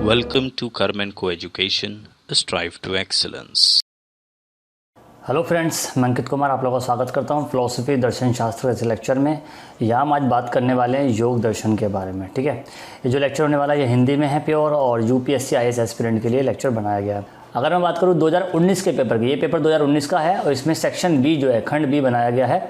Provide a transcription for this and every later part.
Welcome to Karman Co-Education, Strive to Excellence. Hello friends, मैं अंकित कुमार आप लोगों का स्वागत करता हूं फिलॉसफी दर्शन शास्त्र के लेक्चर में। यहाँ हम आज बात करने वाले हैं योग दर्शन के बारे में। ठीक है, ये जो लेक्चर होने वाला है ये हिंदी में है प्योर, और यूपीएससी आईएएस एस्पिरेंट के लिए लेक्चर बनाया गया है। अगर मैं बात करूँ 2019 के पेपर की, ये पेपर 2019 का है और इसमें सेक्शन बी जो है, खंड बी बनाया गया है।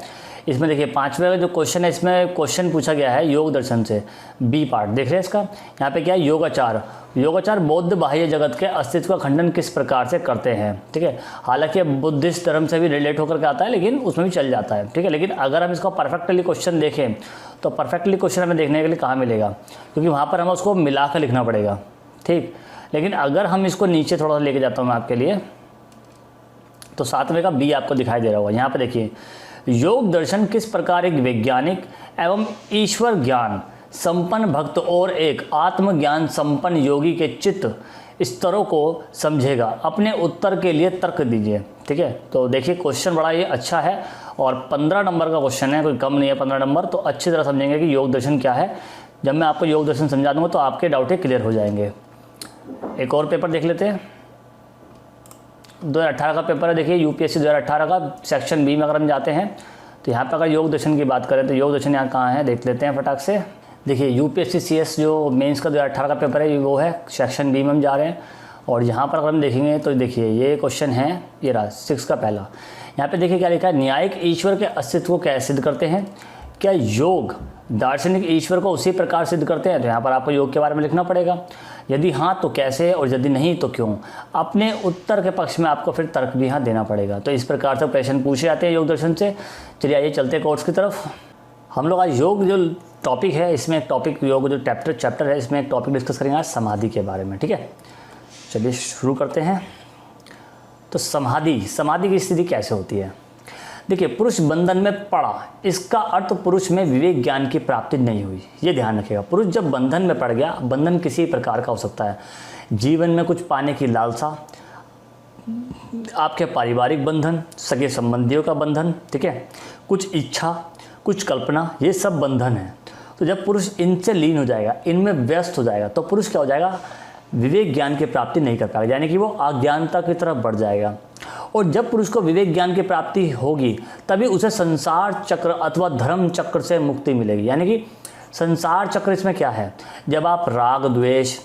इसमें देखिए 5वें जो क्वेश्चन है, इसमें क्वेश्चन पूछा गया है योग दर्शन से, बी पार्ट देख रहे हैं इसका। यहाँ पे क्या है, योगाचार। योगाचार बौद्ध बाह्य जगत के अस्तित्व का खंडन किस प्रकार से करते हैं। ठीक है, हालांकि बुद्धिस्ट धर्म से भी रिलेट होकर के आता है, लेकिन उसमें भी चल जाता है। ठीक है, लेकिन अगर हम इसका परफेक्टली क्वेश्चन देखें तो परफेक्टली क्वेश्चन हमें देखने के लिए कहाँ मिलेगा, क्योंकि वहाँ पर हमें उसको मिला कर लिखना पड़ेगा। ठीक, लेकिन अगर हम इसको नीचे थोड़ा सा लेके जाता हूँ मैं आपके लिए, तो 7वें का बी आपको दिखाई दे रहा होगा। यहाँ पर देखिए, योग दर्शन किस प्रकार एक वैज्ञानिक एवं ईश्वर ज्ञान संपन्न भक्त और एक आत्मज्ञान संपन्न योगी के चित्त स्तरों को समझेगा। अपने उत्तर के लिए तर्क दीजिए। ठीक है, तो देखिए क्वेश्चन बड़ा ये अच्छा है और 15 नंबर का क्वेश्चन है, कोई कम नहीं है 15 नंबर। तो अच्छी तरह समझेंगे कि योग दर्शन क्या है। जब मैं आपको योग दर्शन समझा दूंगा तो आपके डाउटें क्लियर हो जाएंगे। एक और पेपर देख लेते हैं, 2018 का पेपर है। देखिए यूपीएससी 2018 का सेक्शन बी में अगर हम जाते हैं तो यहाँ पर अगर योग दर्शन की बात करें तो योग दर्शन यहाँ कहाँ है देख लेते हैं फटाक से। देखिए यूपीएससी सीएस जो मेंस का 2018 का पेपर है वो है, सेक्शन बी में हम जा रहे हैं। और यहाँ पर अगर हम देखेंगे तो देखिए ये क्वेश्चन है, ये रहा 6 का पहला। यहाँ पे देखिए क्या लिखा है, न्यायिक ईश्वर के अस्तित्व को कैसे सिद्ध करते हैं। क्या योग दार्शनिक ईश्वर को उसी प्रकार सिद्ध करते हैं। तो यहाँ पर आपको योग के बारे में लिखना पड़ेगा, यदि हाँ तो कैसे और यदि नहीं तो क्यों। अपने उत्तर के पक्ष में आपको फिर तर्क भी यहाँ देना पड़ेगा। तो इस प्रकार से प्रश्न पूछे जाते हैं योग दर्शन से। चलिए आइए चलते हैं कोर्स की तरफ। हम लोग आज योग जो टॉपिक है, इसमें एक टॉपिक योग जो चैप्टर है, इसमें एक टॉपिक डिस्कस करेंगे आज समाधि के बारे में। ठीक है, चलिए शुरू करते हैं। तो समाधि की स्थिति कैसे होती है। देखिए, पुरुष बंधन में पड़ा, इसका अर्थ पुरुष में विवेक ज्ञान की प्राप्ति नहीं हुई, ये ध्यान रखिएगा। पुरुष जब बंधन में पड़ गया, बंधन किसी प्रकार का हो सकता है, जीवन में कुछ पाने की लालसा, आपके पारिवारिक बंधन, सगे संबंधियों का बंधन, ठीक है, कुछ इच्छा, कुछ कल्पना, ये सब बंधन है। तो जब पुरुष इनसे लीन हो जाएगा, इनमें व्यस्त हो जाएगा, तो पुरुष क्या हो जाएगा, विवेक ज्ञान की प्राप्ति नहीं कर पाएगा, यानी कि वो अज्ञानता की तरफ बढ़ जाएगा। और जब पुरुष को विवेक ज्ञान की प्राप्ति होगी तभी उसे संसार चक्र अथवा धर्म चक्र से मुक्ति मिलेगी। यानी कि संसार चक्र इसमें क्या है, जब आप राग द्वेष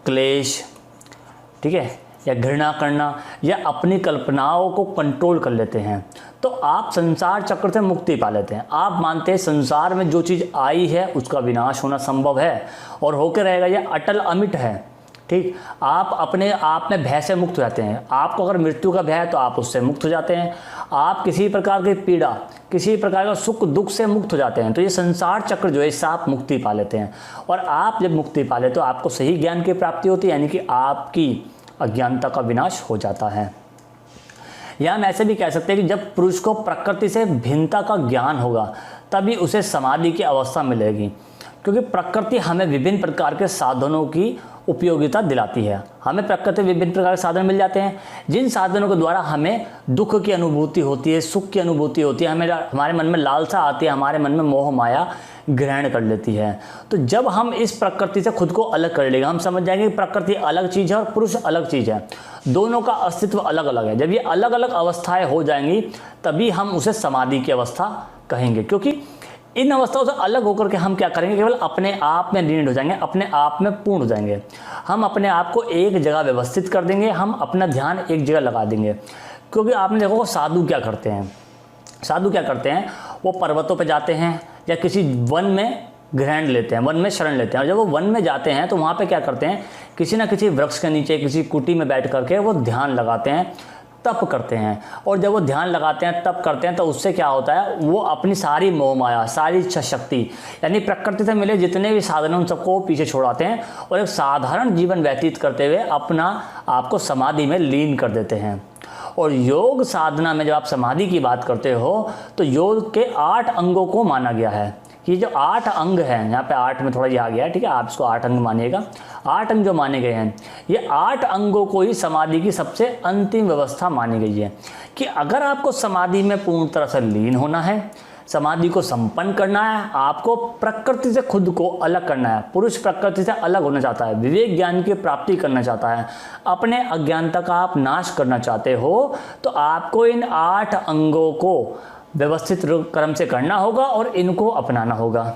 क्लेश, ठीक है, या घृणा करना या अपनी कल्पनाओं को कंट्रोल कर लेते हैं तो आप संसार चक्र से मुक्ति पा लेते हैं। आप मानते हैं संसार में जो चीज़ आई है उसका विनाश होना संभव है और होकर रहेगा, यह अटल अमिट है। ठीक, आप अपने आप में भय से मुक्त हो जाते हैं। आपको अगर मृत्यु का भय है तो आप उससे मुक्त हो जाते हैं। आप किसी प्रकार की पीड़ा, किसी प्रकार का सुख दुख से मुक्त हो जाते हैं। तो ये संसार चक्र जो है, इससे आप मुक्ति पा लेते हैं। और आप जब मुक्ति पा लेते हो तो आपको सही ज्ञान की प्राप्ति होती है, यानी कि आपकी अज्ञानता का विनाश हो जाता है। या हम ऐसे भी कह सकते हैं कि जब पुरुष को प्रकृति से भिन्नता का ज्ञान होगा तभी उसे समाधि की अवस्था मिलेगी, क्योंकि प्रकृति हमें विभिन्न प्रकार के साधनों की उपयोगिता दिलाती है। हमें प्रकृति विभिन्न प्रकार के साधन मिल जाते हैं, जिन साधनों के द्वारा हमें दुख की अनुभूति होती है, सुख की अनुभूति होती है, हमारे मन में लालसा आती है, हमारे मन में मोह माया ग्रहण कर लेती है। तो जब हम इस प्रकृति से खुद को अलग कर लेंगे, हम समझ जाएंगे कि प्रकृति अलग चीज़ है और पुरुष अलग चीज़ है, दोनों का अस्तित्व अलग अलग है। जब ये अलग अलग अवस्थाएं हो जाएंगी तभी हम उसे समाधि की अवस्था कहेंगे, क्योंकि इन अवस्थाओं से अलग होकर के हम क्या करेंगे, केवल अपने आप में लीन हो जाएंगे, अपने आप में पूर्ण हो जाएंगे। हम अपने आप को एक जगह व्यवस्थित कर देंगे, हम अपना ध्यान एक जगह लगा देंगे। क्योंकि आपने देखो साधु क्या करते हैं, वो पर्वतों पर जाते हैं या किसी वन में ग्रहण लेते हैं, वन में शरण लेते हैं। और जब वो वन में जाते हैं तो वहाँ पे क्या करते हैं, किसी ना किसी वृक्ष के नीचे, किसी कुटी में बैठ करके वो ध्यान लगाते हैं, तप करते हैं। और जब वो ध्यान लगाते हैं, तप करते हैं, तो उससे क्या होता है, वो अपनी सारी मोह माया, सारी इच्छा शक्ति, यानी प्रकृति से मिले जितने भी साधन उन सबको पीछे छोड़ाते हैं और एक साधारण जीवन व्यतीत करते हुए अपना आपको समाधि में लीन कर देते हैं। और योग साधना में जब आप समाधि की बात करते हो तो योग के 8 अंगों को माना गया है। ये जो 8 अंग हैं, यहाँ पे 8 में थोड़ा ये आ गया है, ठीक है, आप इसको 8 अंग मानिएगा। 8 अंग जो माने गए हैं, ये 8 अंगों को ही समाधि की सबसे अंतिम व्यवस्था मानी गई है कि अगर आपको समाधि में पूर्ण तरह से लीन होना है, समाधि को संपन्न करना है, आपको प्रकृति से खुद को अलग करना है। पुरुष प्रकृति से अलग होना चाहता है, विवेक ज्ञान की प्राप्ति करना चाहता है, अपने अज्ञानता का आप नाश करना चाहते हो, तो आपको इन 8 अंगों को व्यवस्थित क्रम से करना होगा और इनको अपनाना होगा।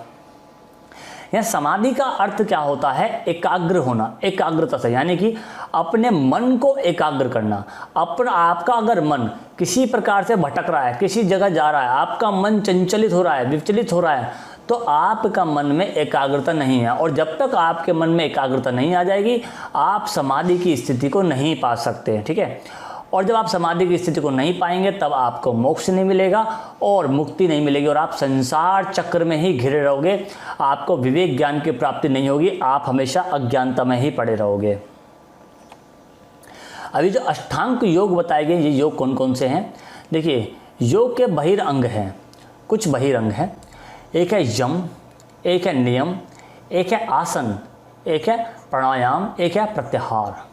यह समाधि का अर्थ क्या होता है? एकाग्र होना, एकाग्रता से, यानी कि अपने मन को एकाग्र करना। आपका अगर मन किसी प्रकार से भटक रहा है, किसी जगह जा रहा है, आपका मन चंचलित हो रहा है, विचलित हो रहा है, तो आपका मन में एकाग्रता नहीं है, और जब तक आपके मन में एकाग्रता नहीं आ जाएगी आप समाधि की स्थिति को नहीं पा सकते। ठीक है, और जब आप समाधि की स्थिति को नहीं पाएंगे तब आपको मोक्ष नहीं मिलेगा और मुक्ति नहीं मिलेगी, और आप संसार चक्र में ही घिरे रहोगे, आपको विवेक ज्ञान की प्राप्ति नहीं होगी, आप हमेशा अज्ञानता में ही पड़े रहोगे। अभी जो अष्टांग योग बताए गए, ये योग कौन कौन से हैं? देखिए, योग के बहिरंग हैं, कुछ बहिरंग हैं। एक है यम, एक है नियम, एक है आसन, एक है प्राणायाम, एक है प्रत्याहार।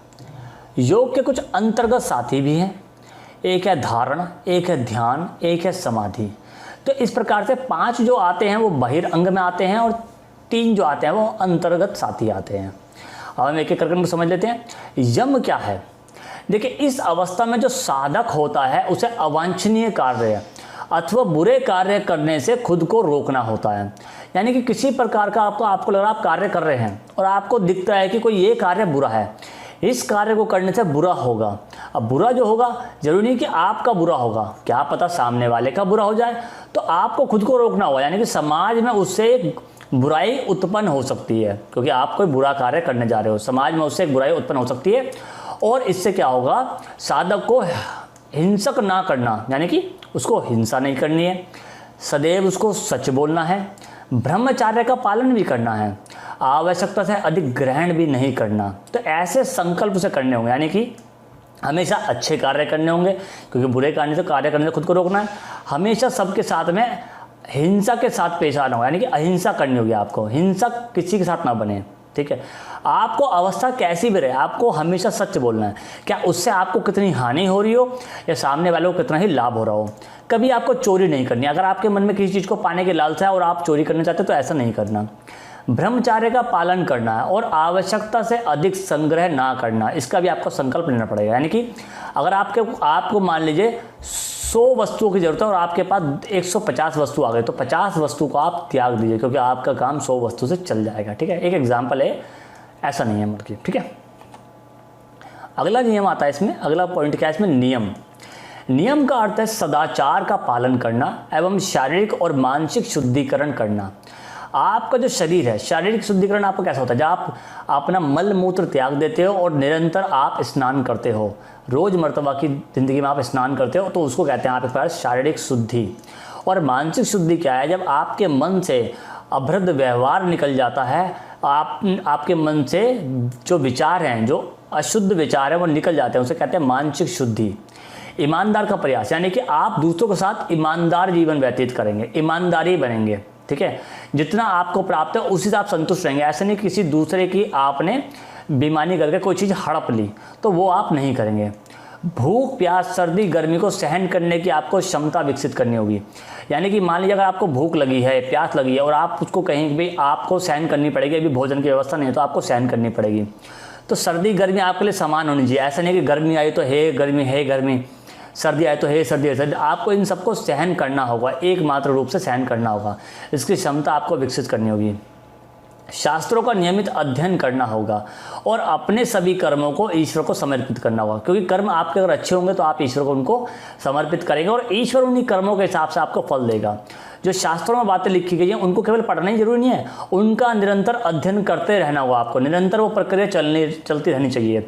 योग के कुछ अंतर्गत साथी भी हैं, एक है धारण, एक है ध्यान, एक है समाधि। तो इस प्रकार से 5 जो आते हैं वो बहिरंग में आते हैं और 3 जो आते हैं वो अंतर्गत साथी आते हैं। अब हम एक एक करके समझ लेते हैं। यम क्या है? देखिए, इस अवस्था में जो साधक होता है उसे अवांछनीय कार्य अथवा बुरे कार्य करने से खुद को रोकना होता है। यानी कि किसी प्रकार का आपको लग रहा है आप कार्य कर रहे हैं और आपको दिखता है कि कोई ये कार्य बुरा है, इस कार्य को करने से बुरा होगा। अब बुरा जो होगा जरूरी नहीं कि आपका बुरा होगा, क्या पता सामने वाले का बुरा हो जाए, तो आपको खुद को रोकना होगा। यानी कि समाज में उससे एक बुराई उत्पन्न हो सकती है, क्योंकि आप कोई बुरा कार्य करने जा रहे हो, समाज में उससे एक बुराई उत्पन्न हो सकती है। और इससे क्या होगा, साधक को हिंसक ना करना, यानी कि उसको हिंसा नहीं करनी है, सदैव उसको सच बोलना है, ब्रह्मचर्य का पालन भी करना है, आवश्यकता से अधिक ग्रहण भी नहीं करना। तो ऐसे संकल्प से करने होंगे, यानी कि हमेशा अच्छे कार्य करने होंगे, क्योंकि बुरे कार्य करने से खुद को रोकना है। हमेशा सबके साथ में हिंसा के साथ पेश आना होगा, यानी कि अहिंसा करनी होगी आपको, हिंसक किसी के साथ ना बने। ठीक है, आपको अवस्था कैसी भी रहे, आपको हमेशा सच बोलना है, क्या उससे आपको कितनी हानि हो रही हो या सामने वालों को कितना ही लाभ हो रहा हो। कभी आपको चोरी नहीं करनी, अगर आपके मन में किसी चीज़ को पाने की लालसा है और आप चोरी करना चाहते हो तो ऐसा नहीं करना। ब्रह्मचर्य का पालन करना है और आवश्यकता से अधिक संग्रह ना करना, इसका भी आपको संकल्प लेना पड़ेगा। यानी कि अगर आपको मान लीजिए 100 वस्तुओं की ज़रूरत है और आपके पास 150 वस्तु आ गए, तो 50 वस्तु को आप त्याग दीजिए, क्योंकि आपका काम 100 वस्तु से चल जाएगा। ठीक है, एक एग्जाम्पल है, ऐसा नहीं है मतलब। ठीक है, अगला नियम आता है इसमें, अगला पॉइंट क्या है इसमें? नियम। नियम का अर्थ है सदाचार का पालन करना एवं शारीरिक और मानसिक शुद्धिकरण करना। आपका जो शरीर है, शारीरिक शुद्धिकरण आपका कैसा होता है? जब आप अपना मल मूत्र त्याग देते हो और निरंतर आप स्नान करते हो, रोज़मर्तबा की ज़िंदगी में आप स्नान करते हो, तो उसको कहते हैं आप एक प्रकार शारीरिक शुद्धि। और मानसिक शुद्धि क्या है? जब आपके मन से अभद्र व्यवहार निकल जाता है, आपके मन से जो विचार हैं, जो अशुद्ध विचार हैं वो निकल जाते हैं, उसे कहते हैं मानसिक शुद्धि। ईमानदार का प्रयास, यानी कि आप दूसरों के साथ ईमानदार जीवन व्यतीत करेंगे, ईमानदारी बनेंगे। ठीक है, जितना आपको प्राप्त है उसी से आप संतुष्ट रहेंगे। ऐसा नहीं किसी दूसरे की आपने बेईमानी करके कोई चीज़ हड़प ली तो वो आप नहीं करेंगे। भूख, प्यास, सर्दी, गर्मी को सहन करने की आपको क्षमता विकसित करनी होगी। यानी कि मान लीजिए अगर आपको भूख लगी है, प्यास लगी है और आप उसको कहें कि भाई आपको सहन करनी पड़ेगी, अभी भोजन की व्यवस्था नहीं है, तो आपको सहन करनी पड़ेगी। तो सर्दी गर्मी आपके लिए समान होनी चाहिए। ऐसा नहीं कि गर्मी आई तो हे गर्मी, हे गर्मी, सर्दी आए तो हे सर्दी, है सर्दी। आपको इन सबको सहन करना होगा, एकमात्र रूप से सहन करना होगा, इसकी क्षमता आपको विकसित करनी होगी। शास्त्रों का नियमित अध्ययन करना होगा और अपने सभी कर्मों को ईश्वर को समर्पित करना होगा, क्योंकि कर्म आपके अगर अच्छे होंगे तो आप ईश्वर को उनको समर्पित करेंगे और ईश्वर उन्हीं कर्मों के हिसाब से आपको फल देगा। जो शास्त्रों में बातें लिखी गई हैं उनको केवल पढ़ना ही जरूरी नहीं है, उनका निरंतर अध्ययन करते रहना होगा आपको, निरंतर वो प्रक्रिया चलती रहनी चाहिए।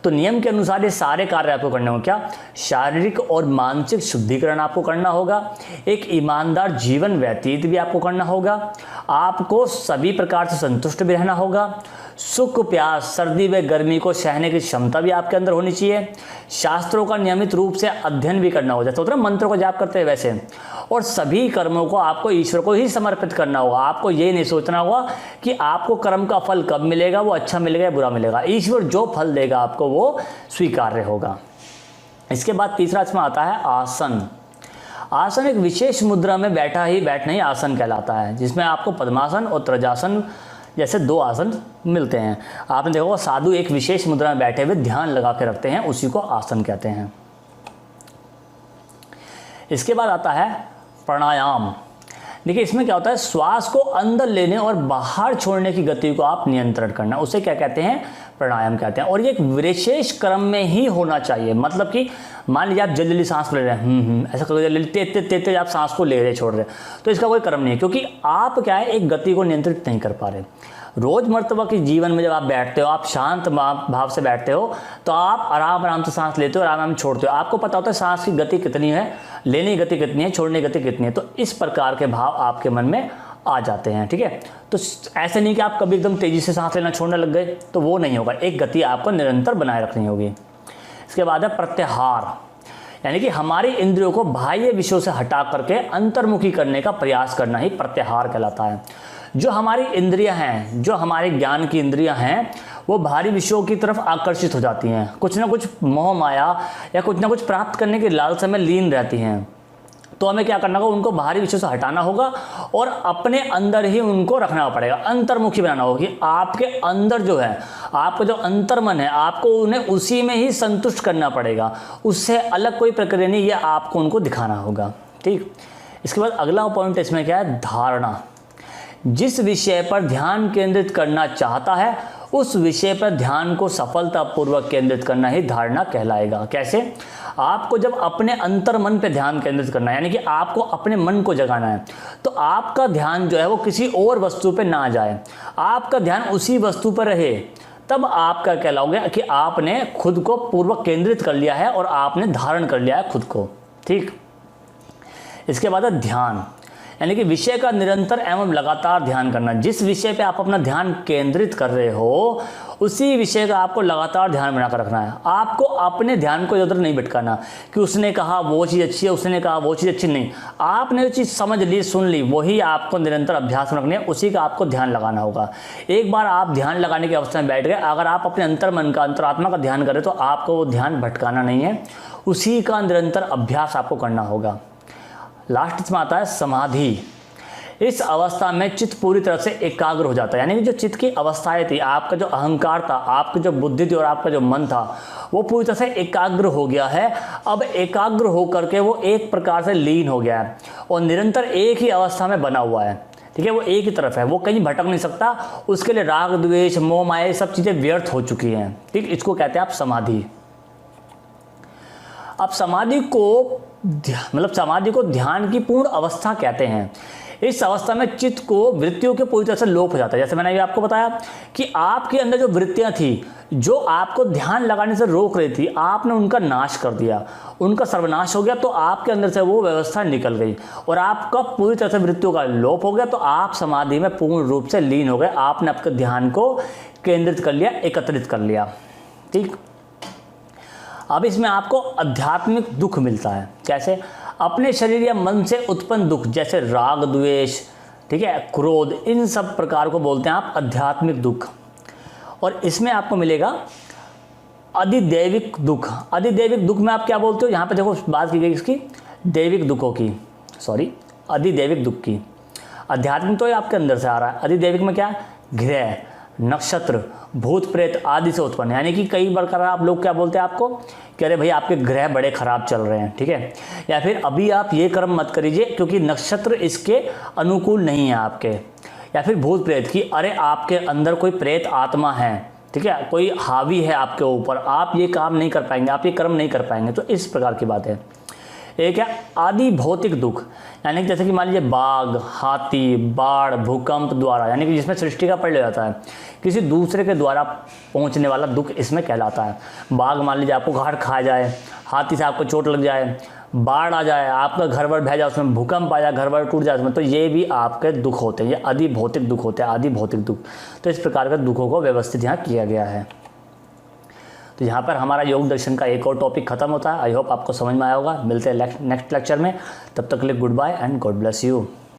तो नियम के अनुसार ये सारे कार्य आपको करने होंगे। क्या? शारीरिक और मानसिक शुद्धिकरण आपको करना होगा, एक ईमानदार जीवन व्यतीत भी आपको करना होगा, आपको सभी प्रकार से संतुष्ट भी रहना होगा, सुख, प्यास, सर्दी व गर्मी को सहने की क्षमता भी आपके अंदर होनी चाहिए, शास्त्रों का नियमित रूप से अध्ययन भी करना होगा, जैसे होता है मंत्रों को जाप करते हैं वैसे, और सभी कर्मों को आपको ईश्वर को ही समर्पित करना होगा। आपको ये नहीं सोचना होगा कि आपको कर्म का फल कब मिलेगा, वो अच्छा मिलेगा या बुरा मिलेगा। ईश्वर जो फल देगा आपको वो स्वीकार्य होगा। इसके बाद तीसरा इसमें आता है आसन। आसन एक विशेष मुद्रा में बैठना ही आसन कहलाता है, जिसमें आपको पद्मासन और त्रजासन जैसे 2 आसन मिलते हैं। आपने देखा होगा साधु एक विशेष मुद्रा में बैठे हुए ध्यान लगा के रखते हैं, उसी को आसन कहते हैं। इसके बाद आता है प्राणायाम। देखिए इसमें क्या होता है, श्वास को अंदर लेने और बाहर छोड़ने की गति को आप नियंत्रण करना, उसे क्या कहते हैं, प्राणायाम कहते हैं। और ये एक विशेष क्रम में ही होना चाहिए। मतलब कि मान लीजिए आप जल्दी जल्दी सांस ले रहे हैं, ऐसा करो जल्दी तेज आप सांस को ले रहे छोड़ रहे, तो इसका कोई क्रम नहीं है, क्योंकि आप क्या है एक गति को नियंत्रित नहीं कर पा रहे। रोज़मर्तबा के जीवन में जब आप बैठते हो, आप शांत भाव से बैठते हो, तो आप आराम से सांस लेते हो और आराम छोड़ते हो। आपको पता होता है सांस की गति कितनी है, लेने की गति कितनी है, छोड़ने की गति कितनी है। तो इस प्रकार के भाव आपके मन में आ जाते हैं। ठीक है, तो ऐसे नहीं कि आप कभी एकदम तेज़ी से सांस लेना छोड़ने लग गए, तो वो नहीं होगा। एक गति आपको निरंतर बनाए रखनी होगी। इसके बाद है प्रत्याहार, यानी कि हमारी इंद्रियों को बाह्य विषयों से हटा करके अंतर्मुखी करने का प्रयास करना ही प्रत्याहार कहलाता है। जो हमारी इंद्रियां हैं, जो हमारे ज्ञान की इंद्रियां हैं, वो बाहरी विषयों की तरफ आकर्षित हो जाती हैं, कुछ ना कुछ मोह माया या कुछ ना कुछ प्राप्त करने की लालसा में लीन रहती हैं। तो हमें क्या करना होगा, उनको बाहरी विषयों से हटाना होगा और अपने अंदर ही उनको रखना पड़ेगा, अंतर्मुखी बनाना होगा कि आपके अंदर जो है, आपका जो अंतर्मन है, आपको उन्हें उसी में ही संतुष्ट करना पड़ेगा, उससे अलग कोई प्रक्रिया नहीं, ये आपको उनको दिखाना होगा। ठीक, इसके बाद अगला पॉइंट इसमें क्या है, धारणा। जिस विषय पर ध्यान केंद्रित करना चाहता है, उस विषय पर ध्यान को सफलतापूर्वक केंद्रित करना ही धारणा कहलाएगा। कैसे, आपको जब अपने अंतर मन पे ध्यान केंद्रित करना है, यानी कि आपको अपने मन को जगाना है, तो आपका ध्यान जो है वो किसी और वस्तु पे ना जाए, आपका ध्यान उसी वस्तु पर रहे, तब आप क्या कहलाओगे कि आपने खुद को पूर्वक केंद्रित कर लिया है और आपने धारण कर लिया है खुद को। ठीक, इसके बाद है ध्यान, यानी कि विषय का निरंतर एवं लगातार ध्यान करना। जिस विषय पे आप अपना ध्यान केंद्रित कर रहे हो, उसी विषय का आपको लगातार ध्यान बनाकर रखना है। आपको अपने ध्यान को इधर नहीं भटकाना कि उसने कहा वो चीज़ अच्छी है, उसने कहा वो चीज़ अच्छी नहीं। आपने जो चीज़ समझ ली, सुन ली, वही आपको निरंतर अभ्यास में रखनी है, उसी का आपको ध्यान लगाना होगा। एक बार आप ध्यान लगाने की अवस्था में बैठ गए, अगर आप अपने अंतर मन का, अंतरात्मा का ध्यान करें, तो आपको वो ध्यान भटकाना नहीं है, उसी का निरंतर अभ्यास आपको करना होगा। लास्ट इसमें आता है समाधि। इस अवस्था में चित्त पूरी तरह से एकाग्र हो जाता है, यानी कि जो चित्त की अवस्थाएं थी, आपका जो अहंकार था, आपकी जो बुद्धि थी और आपका जो मन था, वो पूरी तरह से एकाग्र हो गया है। अब एकाग्र होकर के वो एक प्रकार से लीन हो गया है और निरंतर एक ही अवस्था में बना हुआ है। ठीक है, वो एक ही तरफ है, वो कहीं भटक नहीं सकता। उसके लिए राग द्वेष मोह माया सब चीज़ें व्यर्थ हो चुकी हैं। ठीक, इसको कहते हैं आप समाधि। अब समाधि को ध्यान की पूर्ण अवस्था कहते हैं। इस अवस्था में चित्त को वृत्तियों के पूरी तरह से लोप हो जाता है। जैसे मैंने ये आपको बताया कि आपके अंदर जो वृत्तियां थी, जो आपको ध्यान लगाने से रोक रही थी, आपने उनका नाश कर दिया, उनका सर्वनाश हो गया, तो आपके अंदर से वो व्यवस्था निकल गई और आपका पूरी तरह से वृत्तियों का लोप हो गया। तो आप समाधि में पूर्ण रूप से लीन हो गए, आपने आपके ध्यान को केंद्रित कर लिया, एकत्रित कर लिया। ठीक, अब इसमें आपको आध्यात्मिक दुख मिलता है। कैसे, अपने शरीर या मन से उत्पन्न दुख, जैसे राग द्वेष, ठीक है, क्रोध, इन सब प्रकार को बोलते हैं आप आध्यात्मिक दुख। और इसमें आपको मिलेगा अधिदैविक दुख। अधिदैविक दुख में आप क्या बोलते हो, यहाँ पे देखो बात की गई इसकी दैविक दुखों की, सॉरी अधिदैविक दुख की। आध्यात्मिक तो आपके अंदर से आ रहा है, अधिदैविक में क्या, ग्रह, नक्षत्र, भूत प्रेत आदि से उत्पन्न, यानी कि कई बार आप लोग क्या बोलते हैं आपको कि अरे भाई आपके ग्रह बड़े खराब चल रहे हैं। ठीक है, या फिर अभी आप ये कर्म मत करिए क्योंकि नक्षत्र इसके अनुकूल नहीं है आपके। या फिर भूत प्रेत की, अरे आपके अंदर कोई प्रेत आत्मा है, ठीक है, कोई हावी है आपके ऊपर, आप ये काम नहीं कर पाएंगे, आप ये कर्म नहीं कर पाएंगे। तो इस प्रकार की बात है। एक है आदि भौतिक दुख, यानी कि जैसे कि मान लीजिए बाघ, हाथी, बाढ़, भूकंप द्वारा, यानी कि जिसमें सृष्टि का प्रलय जाता है, किसी दूसरे के द्वारा पहुंचने वाला दुख इसमें कहलाता है। बाघ मान लीजिए आपको घाट खा जाए, हाथी से आपको चोट लग जाए, बाढ़ आ जाए, आपका घर वर बह जाए, उसमें भूकंप आ जाए, घर वर टूट जाए उसमें, तो ये भी आपके दुख होते हैं, ये आदि भौतिक दुख होते हैं, आदि भौतिक दुख। तो इस प्रकार के दुखों को व्यवस्थित यहाँ किया गया है। तो यहाँ पर हमारा योग दर्शन का एक और टॉपिक खत्म होता है। आई होप आपको समझ में आया होगा। मिलते हैं नेक्स्ट लेक्चर में, तब तक के लिए goodbye and God bless you.